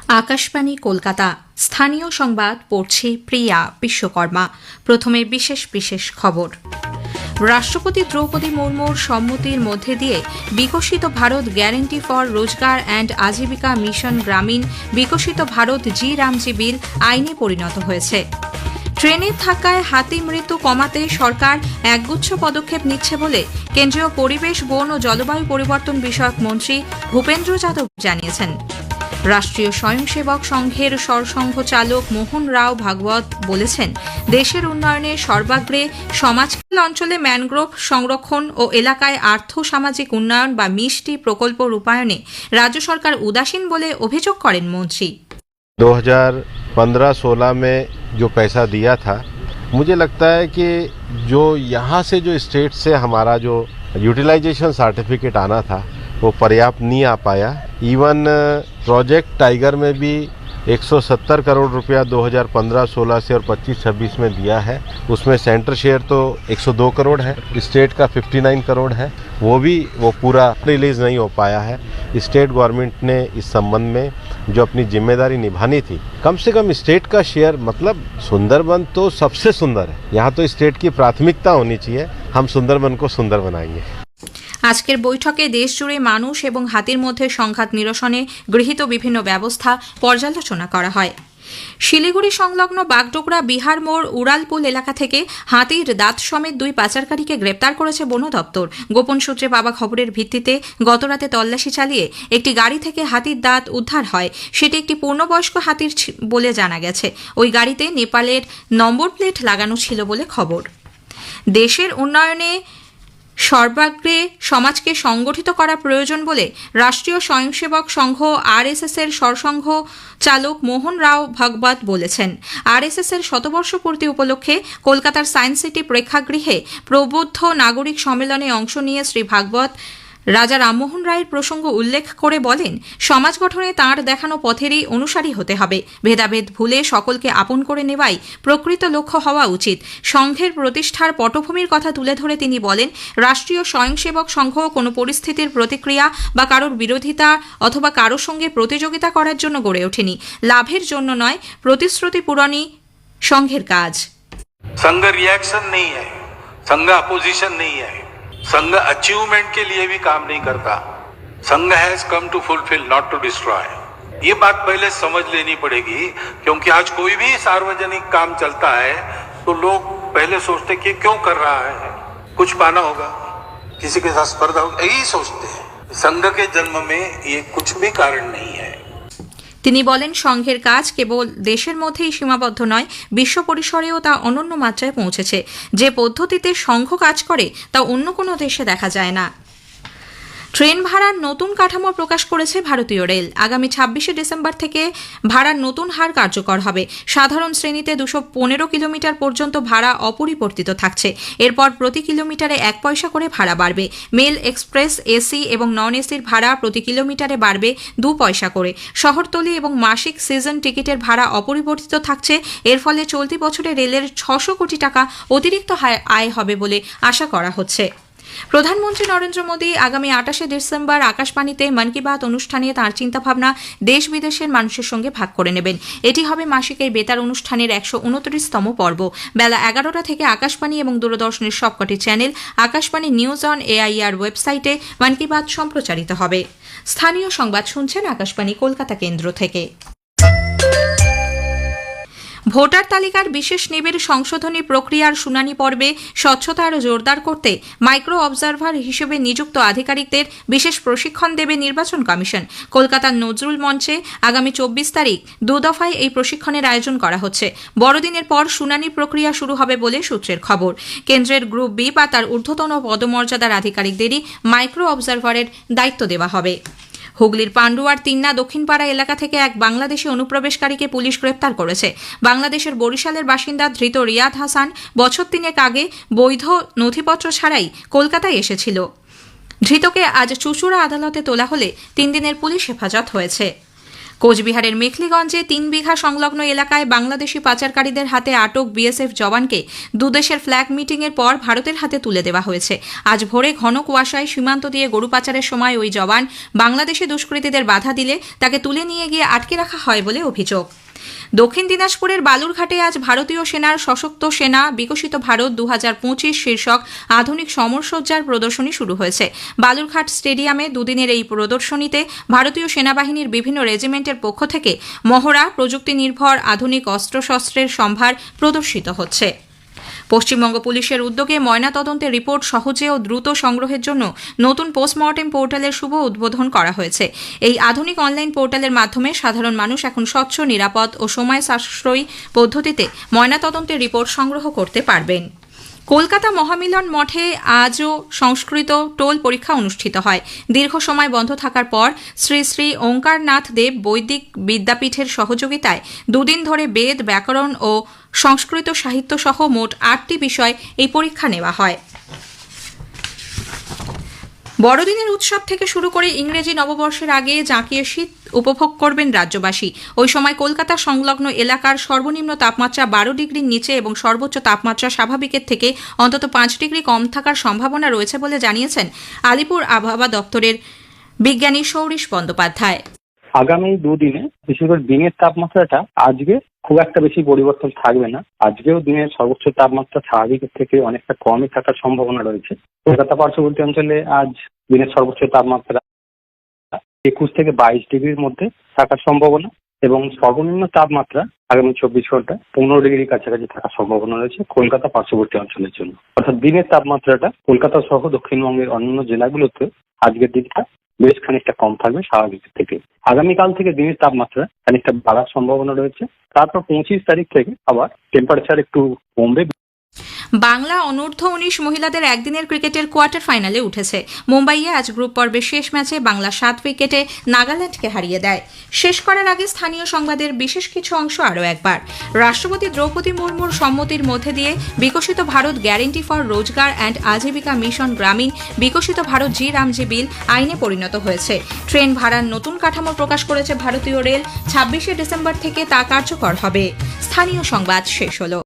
আকাশবাণী কলকাতা স্থানীয় সংবাদ পড়ছে প্রিয়া বিশ্বকর্মা। প্রথমে বিশেষ বিশেষ খবর। রাষ্ট্রপতি দ্রৌপদী মুর্মুর সম্মতির মধ্যে দিয়ে বিকশিত ভারত গ্যারান্টি ফর রোজগার অ্যান্ড আজীবিকা মিশন গ্রামীণ বিকশিত ভারত জি রামজি বিল আইনে পরিণত হয়েছে। ট্রেনের ধাক্কায় হাতি মৃত্যু কমাতে সরকার একগুচ্ছ পদক্ষেপ নিচ্ছে বলে কেন্দ্রীয় পরিবেশ, বন ও জলবায়ু পরিবর্তন বিষয়ক মন্ত্রী ভূপেন্দ্র যাদব জানিয়েছেন। রাষ্ট্রীয় স্বয়ংসেবক সংঘের সরসংঘ চালক মোহন রাও ভাগবত বলেছেন, দেশের উন্নয়নে সর্বাগ্রে সমাজখাল অঞ্চলে ম্যানগ্রোভ সংরক্ষণ ও এলাকায় আর্থ সামাজিক উন্নয়ন বা মিষ্টি প্রকল্প রূপায়ণে রাজ্য সরকার উদাসীন বলে অভিযোগ করেন মন্ত্রী। 2015-16 में जो पैसा दिया था, मुझे लगता है कि जो यहाँ से जो स्टेट से हमारा जो यूटिलाइजेशन सर्टिफिकेट आना था वो पर्याप्त नहीं आ पाया। इवन प्रोजेक्ट टाइगर में भी 170 करोड़ रुपया 2015-16 से और 25-26 में दिया है। उसमें सेंटर शेयर तो 102 करोड़ है, स्टेट का 59 करोड़ है, वो पूरा रिलीज नहीं हो पाया है। स्टेट गवर्नमेंट ने इस संबंध में जो अपनी जिम्मेदारी निभानी थी, कम से कम स्टेट का शेयर, मतलब सुंदरबन तो सबसे सुंदर है, यहाँ तो स्टेट की प्राथमिकता होनी चाहिए। हम सुंदरबन को सुंदर बनाएंगे। আজকের বৈঠকে দেশজুড়ে মানুষ এবং হাতির মধ্যে সংঘাত নিরসনে গৃহীত বিভিন্ন ব্যবস্থা পর্যালোচনা করা হয়। শিলিগুড়ি সংলগ্ন বাগডোগরা বিহার মোড় উড়ালপুল এলাকা থেকে হাতির দাঁত সমেত 2 পাচারকারীকে গ্রেপ্তার করেছে বন দপ্তর। গোপন সূত্রে পাওয়া খবরের ভিত্তিতে গতরাতে তল্লাশি চালিয়ে একটি গাড়ি থেকে হাতির দাঁত উদ্ধার হয়। সেটি একটি পূর্ণবয়স্ক হাতির বলে জানা গেছে। ওই গাড়িতে নেপালের নম্বর প্লেট লাগানো ছিল বলে খবর। দেশের উন্নয়নে সর্বাগ্রে সমাজকে সংগঠিত করা প্রয়োজন বলে রাষ্ট্রীয় স্বয়ংসেবক সংঘ আরএসএস এর সরসংঘ চালক মোহন রাও ভাগবত বলেছেন। আরএসএস এর শতবর্ষ পূর্তি উপলক্ষে কলকাতার সায়েন্স সিটি প্রেক্ষাগৃহে প্রবুদ্ধ নাগরিক সম্মেলনে অংশ নিয়ে শ্রী ভাগবত রাজা রামমোহন রায়ের প্রসঙ্গ উল্লেখ করে বলেন, সমাজ গঠনে তাঁর দেখানো পথেরই অনুসারী হতে হবে। ভেদাভেদ ভুলে সকলকে আপন করে নেওয়াই প্রকৃত লক্ষ্য হওয়া উচিত। সংঘের প্রতিষ্ঠার পটভূমির কথা তুলে ধরে তিনি বলেন, রাষ্ট্রীয় স্বয়ংসেবক সংঘ কোনো পরিস্থিতির প্রতিক্রিয়া বা কারোর বিরোধিতা অথবা কারোর সঙ্গে প্রতিযোগিতা করার জন্য গড়ে ওঠেনি। লাভের জন্য নয়, প্রতিশ্রুতি পূরণই সংঘের কাজ। संघ रिएक्शन नहीं है, संघ अपोजिशन नहीं है, संघ अचीवमेंट के लिए भी काम नहीं करता। Sangh has come to fulfil, not to destroy. ये बात पहले समझ लेनी पड़ेगी, क्योंकि आज कोई भी सार्वजनिक काम चलता है तो लोग पहले सोचते कि क्यों कर रहा है, कुछ पाना होगा, किसी के साथ स्पर्धा होगी, यही सोचते हैं। संघ के जन्म में ये कुछ भी कारण नहीं है। তিনি বলেন, সংঘের কাজ কেবল দেশের মধ্যেই সীমাবদ্ধ নয়, বিশ্ব পরিসরেও তা অনন্য মাত্রায় পৌঁছেছে। যে পদ্ধতিতে সংঘ কাজ করে তা অন্য কোনো দেশে দেখা যায় না। ট্রেন ভাড়ার নতুন কাঠামো প্রকাশ করেছে ভারতীয় রেল। আগামী 26শে ডিসেম্বর থেকে ভাড়ার নতুন হার কার্যকর হবে। সাধারণ শ্রেণীতে 215 কিলোমিটার পর্যন্ত ভাড়া অপরিবর্তিত থাকছে। এরপর প্রতি কিলোমিটারে 1 পয়সা করে ভাড়া বাড়বে। মেল, এক্সপ্রেস, এসি এবং নন এসির ভাড়া প্রতি কিলোমিটারে বাড়বে 2 পয়সা করে। শহরতলি এবং মাসিক সিজন টিকিটের ভাড়া অপরিবর্তিত থাকছে। এর ফলে চলতি বছরে রেলের 600 কোটি টাকা অতিরিক্ত আয় হবে বলে আশা করা হচ্ছে। প্রধানমন্ত্রী নরেন্দ্র মোদী আগামী 28শে ডিসেম্বর আকাশবাণীতে মন কি বাত অনুষ্ঠানে তাঁর চিন্তাভাবনা দেশ বিদেশের মানুষের সঙ্গে ভাগ করে নেবেন। এটি হবে মাসিক এই বেতার অনুষ্ঠানের 129তম পর্ব। বেলা 11টা থেকে আকাশবাণী এবং দূরদর্শনের সবকটি channel, Akashvani news on AIR ওয়েবসাইটে মন কি বাত সম্প্রচারিত হবে। স্থানীয় সংবাদ শুনছেন আকাশবাণী কলকাতা কেন্দ্র থেকে। ভোটার তালিকার বিশেষ নিবিড় সংশোধনী প্রক্রিয়ার শুনানি পর্বে স্বচ্ছতা আরও জোরদার করতে মাইক্রো অবজারভার হিসেবে নিযুক্ত আধিকারিকদের বিশেষ প্রশিক্ষণ দেবে নির্বাচন কমিশন। কলকাতার নজরুল মঞ্চে আগামী 24 তারিখ 2 দফায় এই প্রশিক্ষণের আয়োজন করা হচ্ছে। বড়দিনের পর শুনানি প্রক্রিয়া শুরু হবে বলে সূত্রের খবর। কেন্দ্রের গ্রুপ বি বা তার ঊর্ধ্বতন পদমর্যাদার আধিকারিকদেরই মাইক্রো অবজারভারের দায়িত্ব দেওয়া হবে। হুগলির পান্ডুয়ার তিন্না দক্ষিণপাড়া এলাকা থেকে এক বাংলাদেশি অনুপ্রবেশকারীকে পুলিশ গ্রেপ্তার করেছে। বাংলাদেশের বরিশালের বাসিন্দা ধৃত রিয়াদ হাসান বছর 3 আগে বৈধ নথিপত্র ছাড়াই কলকাতায় এসেছিল। ধৃতকে আজ চুঁচুড়া আদালতে তোলা হলে 3 দিনের পুলিশ হেফাজত হয়েছে। কোচবিহারের মেখলিগঞ্জে 3 বিঘা সংলগ্ন এলাকায় বাংলাদেশি পাচারকারীদের হাতে আটক বিএসএফ জওয়ানকে দুদেশের ফ্ল্যাগ মিটিংয়ের পর ভারতের হাতে তুলে দেওয়া হয়েছে। আজ ভোরে ঘন কুয়াশায় সীমান্ত দিয়ে গরু পাচারের সময় ওই জওয়ান বাংলাদেশি দুষ্কৃতীদের বাধা দিলে তাকে তুলে নিয়ে গিয়ে আটকে রাখা হয় বলে অভিযোগ। দক্ষিণ দিনাজপুরের বালুরঘাটে আজ ভারতীয় সেনার সশক্ত সেনা বিকশিত ভারত 2025 শীর্ষক আধুনিক সমরসজ্জার প্রদর্শনী শুরু হয়েছে। বালুরঘাট স্টেডিয়ামে দুদিনের এই প্রদর্শনীতে ভারতীয় সেনাবাহিনীর বিভিন্ন রেজিমেন্টের পক্ষ থেকে মহড়া, প্রযুক্তি নির্ভর আধুনিক অস্ত্রশস্ত্রের সম্ভার প্রদর্শিত হচ্ছে। পশ্চিমবঙ্গ পুলিশের উদ্যোগে ময়নাতদন্তের রিপোর্ট সহজে ও দ্রুত সংগ্রহের জন্য নতুন পোস্টমর্টেম পোর্টালের শুভ উদ্বোধন করা হয়েছে। এই আধুনিক অনলাইন পোর্টালের মাধ্যমে সাধারণ মানুষ এখন স্বচ্ছ, নিরাপদ ও সময় সাশ্রয়ী পদ্ধতিতে ময়নাতদন্তের রিপোর্ট সংগ্রহ করতে পারবেন। কলকাতা মহামিলন মঠে আজও সংস্কৃত টোল পরীক্ষা অনুষ্ঠিত হয়। দীর্ঘ সময় বন্ধ থাকার পর শ্রী শ্রী ওঙ্কারনাথ দেব বৈদিক বিদ্যাপীঠের সহযোগিতায় দুদিন ধরে বেদ, ব্যাকরণ ও সংস্কৃত সাহিত্য সহ মোট 8টি বিষয় এই পরীক্ষা নেওয়া হয়। বড়দিনের উৎসব থেকে শুরু করে ইংরেজি নববর্ষের আগে জাঁকিয়ে শীত উপভোগ করবেন রাজ্যবাসী। ওই সময় কলকাতা সংলগ্ন এলাকার সর্বনিম্ন তাপমাত্রা 12 ডিগ্রির নিচে এবং সর্বোচ্চ তাপমাত্রা স্বাভাবিকের থেকে অন্তত 5 ডিগ্রি কম থাকার সম্ভাবনা রয়েছে বলে জানিয়েছেন আলিপুর আবহাওয়া দপ্তরের বিজ্ঞানী সৌরিশ বন্দ্যোপাধ্যায়। আগামী দুদিনে বিশেষ করে দিনের তাপমাত্রাটা আজকে খুব একটা বেশি পরিবর্তন থাকবে না। আজকেও দিনের সর্বোচ্চ তাপমাত্রা স্বাভাবিকের থেকে অনেকটা কমই থাকার সম্ভাবনা রয়েছে। কলকাতা পার্শ্ববর্তী অঞ্চলে আজ দিনের সর্বোচ্চ তাপমাত্রা 21 থেকে 22 ডিগ্রির মধ্যে থাকার সম্ভাবনা এবং সর্বনিম্ন তাপমাত্রা আগামী 24 ঘন্টায় 15 ডিগ্রির কাছাকাছি থাকার সম্ভাবনা রয়েছে কলকাতা পার্শ্ববর্তী অঞ্চলের জন্য। অর্থাৎ দিনের তাপমাত্রাটা কলকাতা সহ দক্ষিণবঙ্গের অন্যান্য জেলাগুলোতে আজকের দিনটা বেশ খানিকটা কম থাকবে স্বাভাবিকের থেকে। আগামীকাল থেকে দিনের তাপমাত্রা খানিকটা বাড়ার সম্ভাবনা রয়েছে। তারপর 25 তারিখ থেকে আবার টেম্পারেচার একটু কমবে। বাংলা অনূর্ধ্ব 19 মহিলাদের একদিনের ক্রিকেটের কোয়ার্টার ফাইনালে উঠেছে। মুম্বাইয়ে আজ গ্রুপ পর্বের শেষ ম্যাচে বাংলা 7 উইকেটে নাগাল্যান্ডকে হারিয়ে দেয়। শেষ করার আগে স্থানীয় সংবাদের বিশেষ কিছু অংশ আরও একবার। রাষ্ট্রপতি দ্রৌপদী মুর্মুর সম্মতির মধ্যে দিয়ে বিকশিত ভারত গ্যারেন্টি ফর রোজগার অ্যান্ড আজীবিকা মিশন গ্রামীণ বিকশিত ভারত জি রামজি বিল আইনে পরিণত হয়েছে। ট্রেন ভাড়ার নতুন কাঠামো প্রকাশ করেছে ভারতীয় রেল। 26শে ডিসেম্বর থেকে তা কার্যকর হবে। স্থানীয় সংবাদ শেষ হলো।